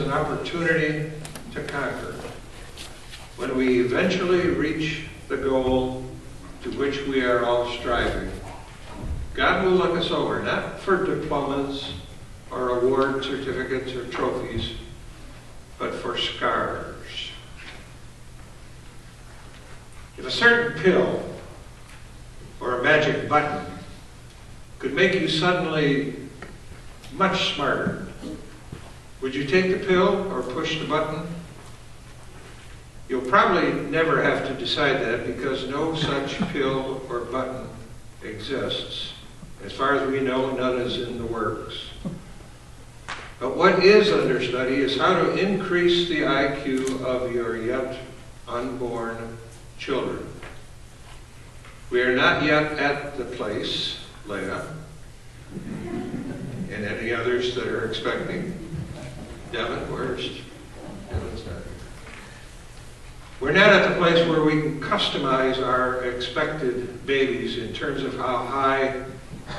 an opportunity to conquer. When we eventually reach the goal to which we are all striving, God will look us over, not for diplomas or award certificates or trophies, but for scars. If a certain pill or a magic button could make you suddenly much smarter, would you take the pill or push the button? You'll probably never have to decide that because no such pill or button exists. As far as we know, none is in the works. But what is under study is how to increase the IQ of your yet unborn children. We are not yet at the place, Leah, and any others that are expecting. Devin, where's Devin's not here. We're not at the place where we can customize our expected babies in terms of how high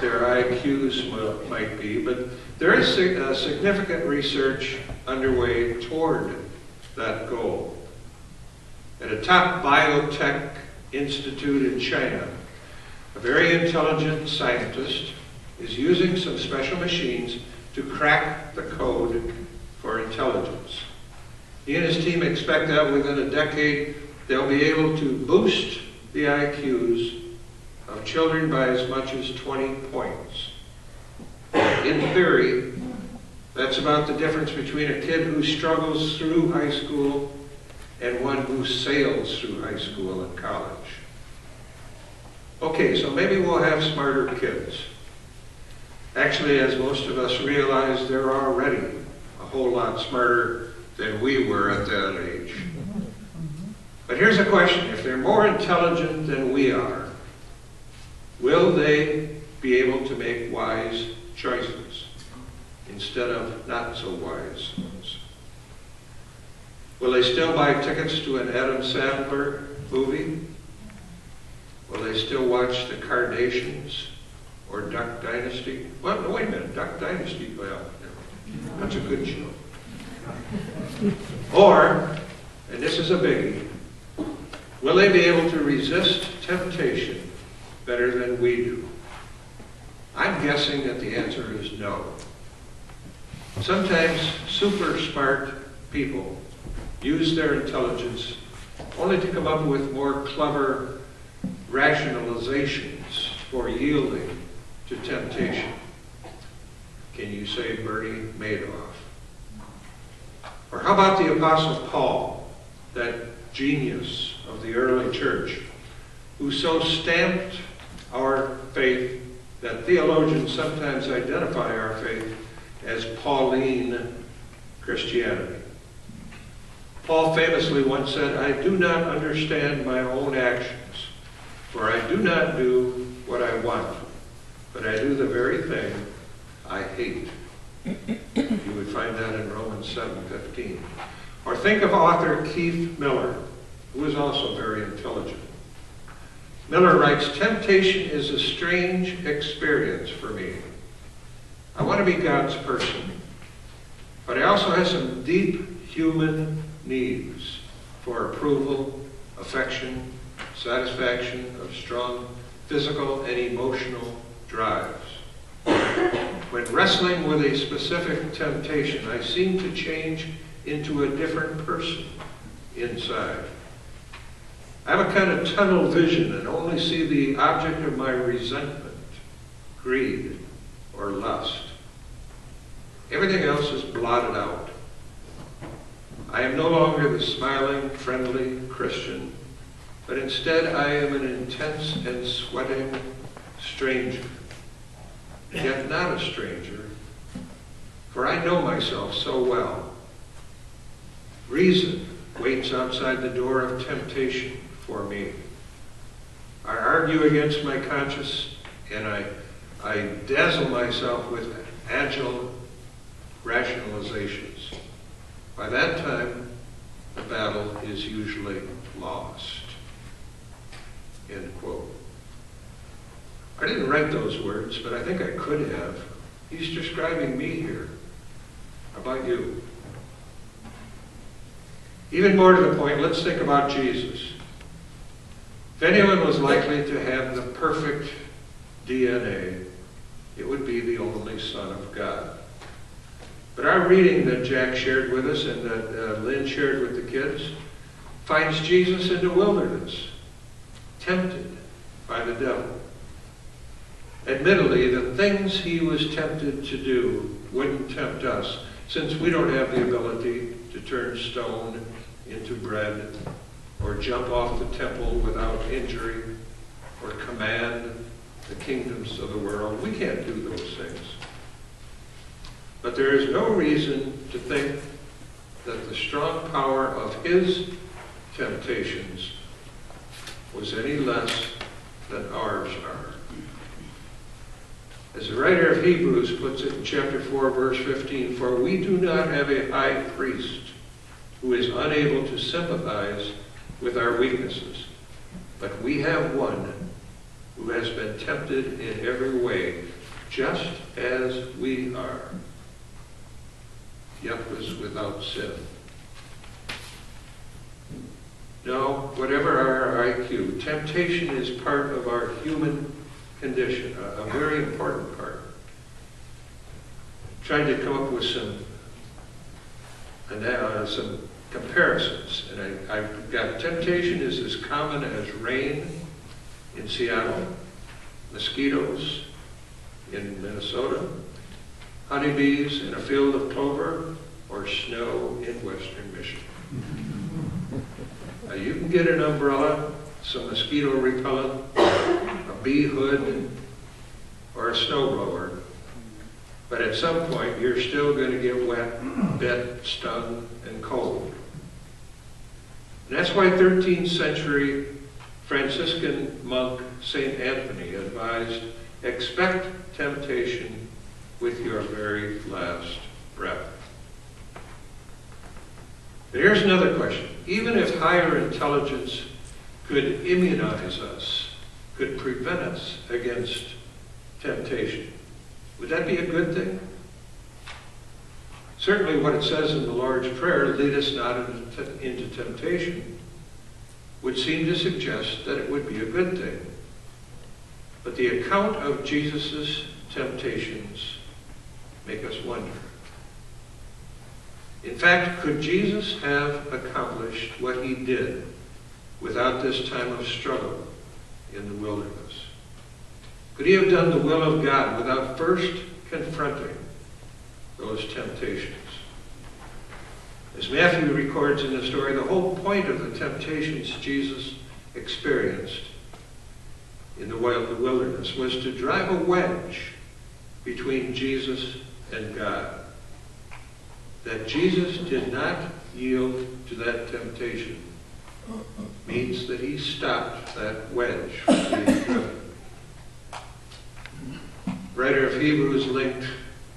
their IQs might be, but there is significant research underway toward that goal. At a top biotech institute in China, a very intelligent scientist is using some special machines to crack the code for intelligence. He and his team expect that within a decade they'll be able to boost the IQs of children by as much as 20 points. In theory, that's about the difference between a kid who struggles through high school and one who sails through high school and college. Okay, so maybe we'll have smarter kids. Actually, as most of us realize, they're already a whole lot smarter than we were at that age. But here's a question. If they're more intelligent than we are, will they be able to make wise choices instead of not so wise ones? Will they still buy tickets to an Adam Sandler movie? Will they still watch the Kardashians or Duck Dynasty? Well, no, wait a minute, Duck Dynasty, well, that's a good show. Or, and this is a biggie, will they be able to resist temptation better than we do? I'm guessing that the answer is no. Sometimes super smart people use their intelligence only to come up with more clever rationalizations for yielding to temptation. Can you say Bernie Madoff? Or how about the Apostle Paul, that genius of the early church, who so stamped our faith that theologians sometimes identify our faith as Pauline Christianity. Paul famously once said, "I do not understand my own actions, for I do not do what I want, but I do the very thing I hate." You would find that in Romans 7:15. Or think of author Keith Miller, who is also very intelligent. Miller writes, "Temptation is a strange experience for me. I want to be God's person, but I also have some deep human needs for approval, affection, satisfaction of strong physical and emotional drives. When wrestling with a specific temptation, I seem to change into a different person inside. I have a kind of tunnel vision and only see the object of my resentment, greed, or lust. Everything else is blotted out. I am no longer the smiling, friendly Christian, but instead I am an intense and sweating stranger. Yet not a stranger, for I know myself so well. Reason waits outside the door of temptation for me. I argue against my conscience, and I dazzle myself with agile rationalizations. By that time, the battle is usually lost." End quote. I didn't write those words, but I think I could have. He's describing me here. How about you? Even more to the point, let's think about Jesus. If anyone was likely to have the perfect DNA, it would be the only Son of God. But our reading that Jack shared with us and that Lynn shared with the kids finds Jesus in the wilderness, tempted by the devil. Admittedly, the things he was tempted to do wouldn't tempt us, since we don't have the ability to turn stone into bread, or jump off the temple without injury, or command the kingdoms of the world. We can't do those things. But there is no reason to think that the strong power of his temptations was any less than ours are. As the writer of Hebrews puts it in chapter 4, verse 15, "For we do not have a high priest who is unable to sympathize with our weaknesses, but we have one who has been tempted in every way, just as we are, yet was without sin." No, whatever our IQ, temptation is part of our human condition, a very important part. Trying to come up with some comparisons, and I've got temptation is as common as rain in Seattle, mosquitoes in Minnesota, honeybees in a field of clover, or snow in western Michigan. Now, you can get an umbrella, some mosquito repellent, a bee hood, or a snowblower, but at some point you're still going to get wet, bit, stung, and cold. And that's why 13th century Franciscan monk St. Anthony advised, "Expect temptation with your very last breath." But here's another question. Even if higher intelligence could immunize us, could prevent us against temptation, would that be a good thing? Certainly what it says in the Lord's Prayer, "Lead us not into temptation," would seem to suggest that it would be a good thing. But the account of Jesus' temptations make us wonder. In fact, could Jesus have accomplished what he did without this time of struggle in the wilderness? Could he have done the will of God without first confronting those temptations? As Matthew records in the story, the whole point of the temptations Jesus experienced in the wilderness was to drive a wedge between Jesus and God. That Jesus did not yield to that temptation means that he stopped that wedge from being driven. The writer of Hebrews linked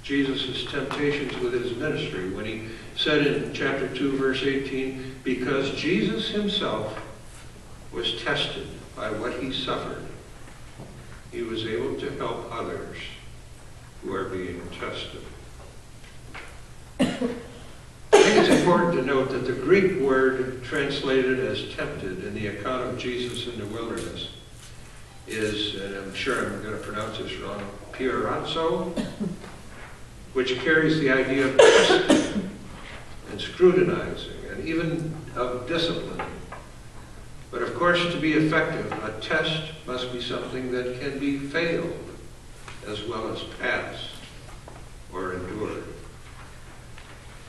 Jesus' temptations with his ministry when he said in chapter 2, verse 18, "Because Jesus himself was tested by what he suffered, he was able to help others who are being tested." I think it's important to note that the Greek word translated as tempted in the account of Jesus in the wilderness is, and I'm sure I'm going to pronounce this wrong, piranzo, which carries the idea of testing and scrutinizing and even of discipline. But of course, to be effective, a test must be something that can be failed as well as passed or endured.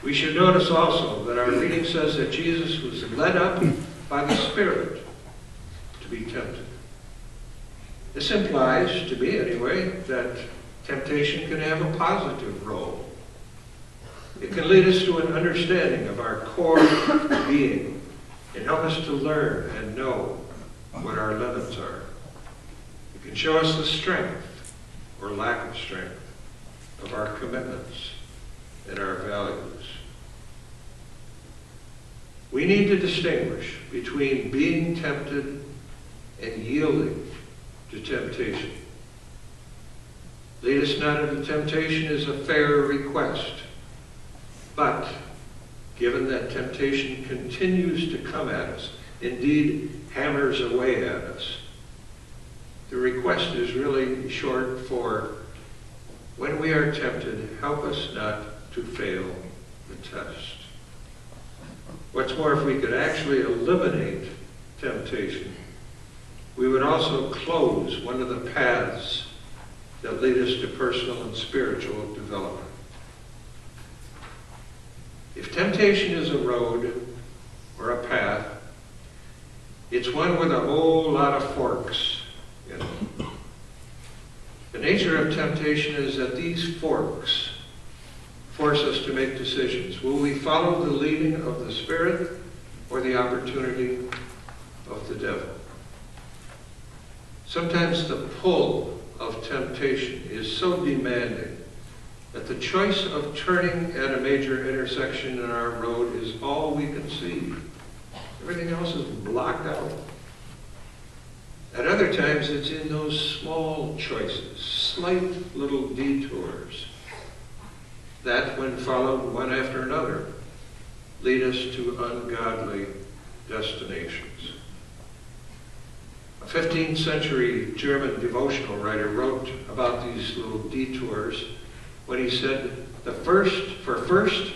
We should notice also that our reading says that Jesus was led up by the Spirit to be tempted. This implies, to me anyway, that temptation can have a positive role. It can lead us to an understanding of our core being and help us to learn and know what our limits are. It can show us the strength or lack of strength of our commitments and our values. We need to distinguish between being tempted and yielding to temptation. Lead us not into temptation is a fair request, but given that temptation continues to come at us, indeed hammers away at us. The request is really short for, when we are tempted, help us not to fail the test. What's more, if we could actually eliminate temptation, we would also close one of the paths that lead us to personal and spiritual development. If temptation is a road or a path, it's one with a whole lot of forks in it. The nature of temptation is that these forks force us to make decisions. Will we follow the leading of the Spirit or the opportunity of the devil? Sometimes the pull of temptation is so demanding that the choice of turning at a major intersection in our road is all we can see. Everything else is blocked out. At other times, it's in those small choices, slight little detours, that, when followed one after another, lead us to ungodly destinations. A 15th century German devotional writer wrote about these little detours when he said, first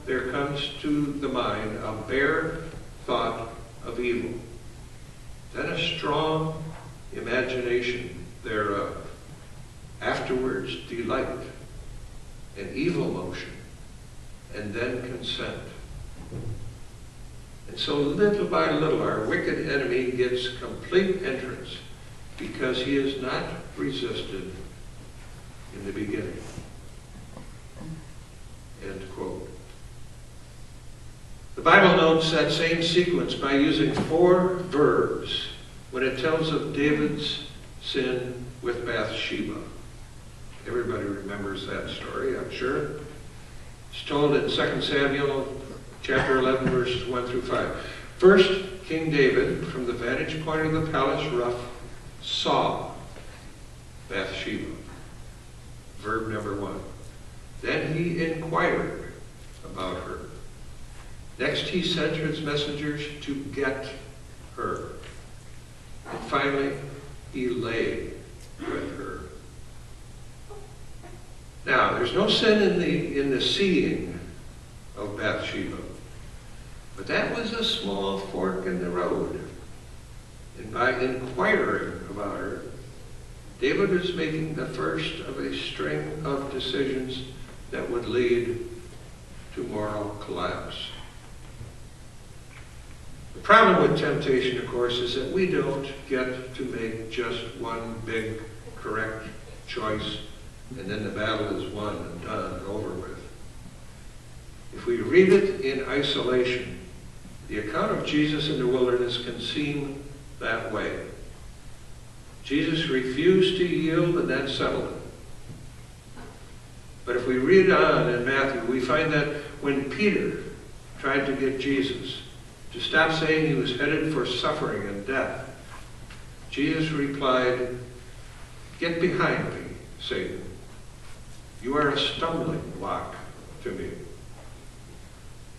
there comes to the mind a bare thought of evil, then a strong imagination thereof, afterwards delight, an evil motion, and then consent. And so little by little our wicked enemy gets complete entrance because he is not resisted in the beginning. End quote. The Bible notes that same sequence by using 4 verbs when it tells of David's sin with Bathsheba. Everybody remembers that story, I'm sure. It's told in 2 Samuel chapter 11, verses 1 through 5. First, King David, from the vantage point of the palace roof, saw Bathsheba. Verb number 1. Then he inquired about her. Next, he sent his messengers to get her. And finally, he lay with her. Now, there's no sin in the seeing of Bathsheba, but that was a small fork in the road. And by inquiring about her, David was making the first of a string of decisions that would lead to moral collapse. The problem with temptation, of course, is that we don't get to make just one big correct choice and then the battle is won and done and over with. If we read it in isolation, the account of Jesus in the wilderness can seem that way. Jesus refused to yield and that settled it. But if we read on in Matthew, we find that when Peter tried to get Jesus to stop saying he was headed for suffering and death, Jesus replied, "Get behind me, Satan. You are a stumbling block to me."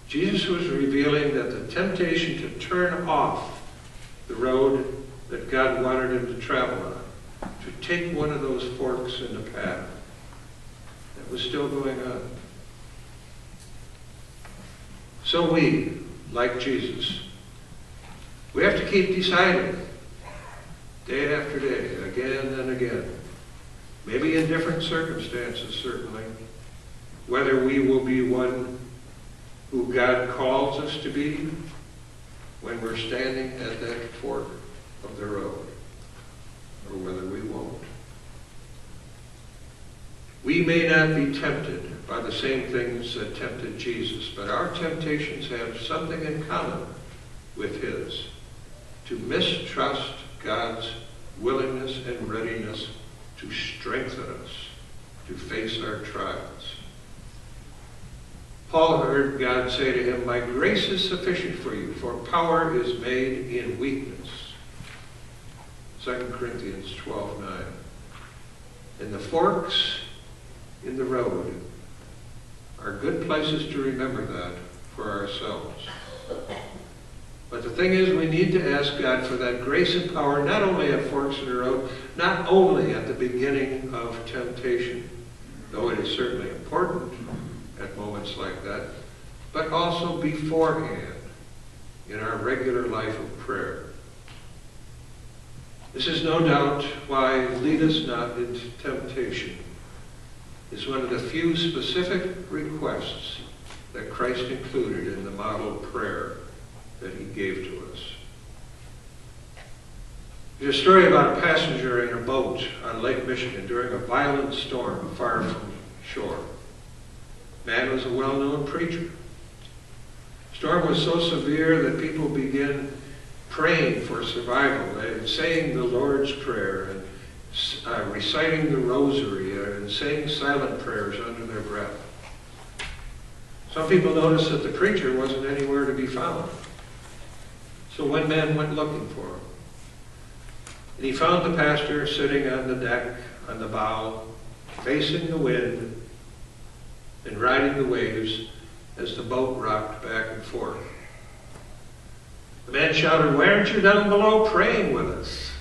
Jesus was revealing that the temptation to turn off the road that God wanted him to travel on, to take one of those forks in the path, that was still going on. So we, like Jesus, we have to keep deciding day after day, again and again, maybe in different circumstances certainly, whether we will be one who God calls us to be when we're standing at that fork of the road, or whether we won't. We may not be tempted by the same things that tempted Jesus, but our temptations have something in common with his: to mistrust God's willingness and readiness to strengthen us to face our trials. Paul heard God say to him, "My grace is sufficient for you, for power is made in weakness." 2 Corinthians 12:9. And the forks in the road are good places to remember that for our ourselves. But the thing is, we need to ask God for that grace and power, not only at forks in the road, not only at the beginning of temptation, though it is certainly important at moments like that, but also beforehand in our regular life of prayer. This is no doubt why "lead us not into temptation" is one of the few specific requests that Christ included in the model prayer that he gave to us. There's a story about a passenger in a boat on Lake Michigan during a violent storm far from shore. The man was a well-known preacher. The storm was so severe that people began praying for survival and saying the Lord's Prayer and reciting the rosary and saying silent prayers under their breath. Some people noticed that the preacher wasn't anywhere to be found. So one man went looking for him. And he found the pastor sitting on the deck, on the bow, facing the wind and riding the waves as the boat rocked back and forth. The man shouted, "Why aren't you down below praying with us?"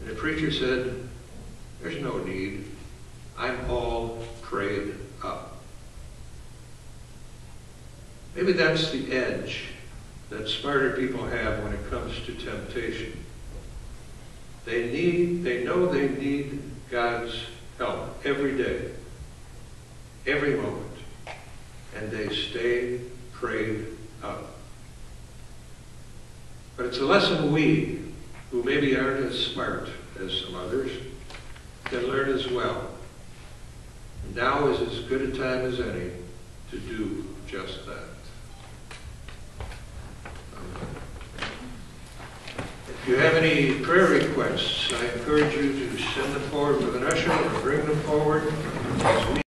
And the preacher said, "There's no need. I'm all prayed up." Maybe that's the edge that smarter people have when it comes to temptation. They know they need God's help every day, every moment, and they stay prayed up. But it's a lesson we, who maybe aren't as smart as some others, can learn as well. And now is as good a time as any to do just that. If you have any prayer requests, I encourage you to send them forward with an usher or bring them forward as we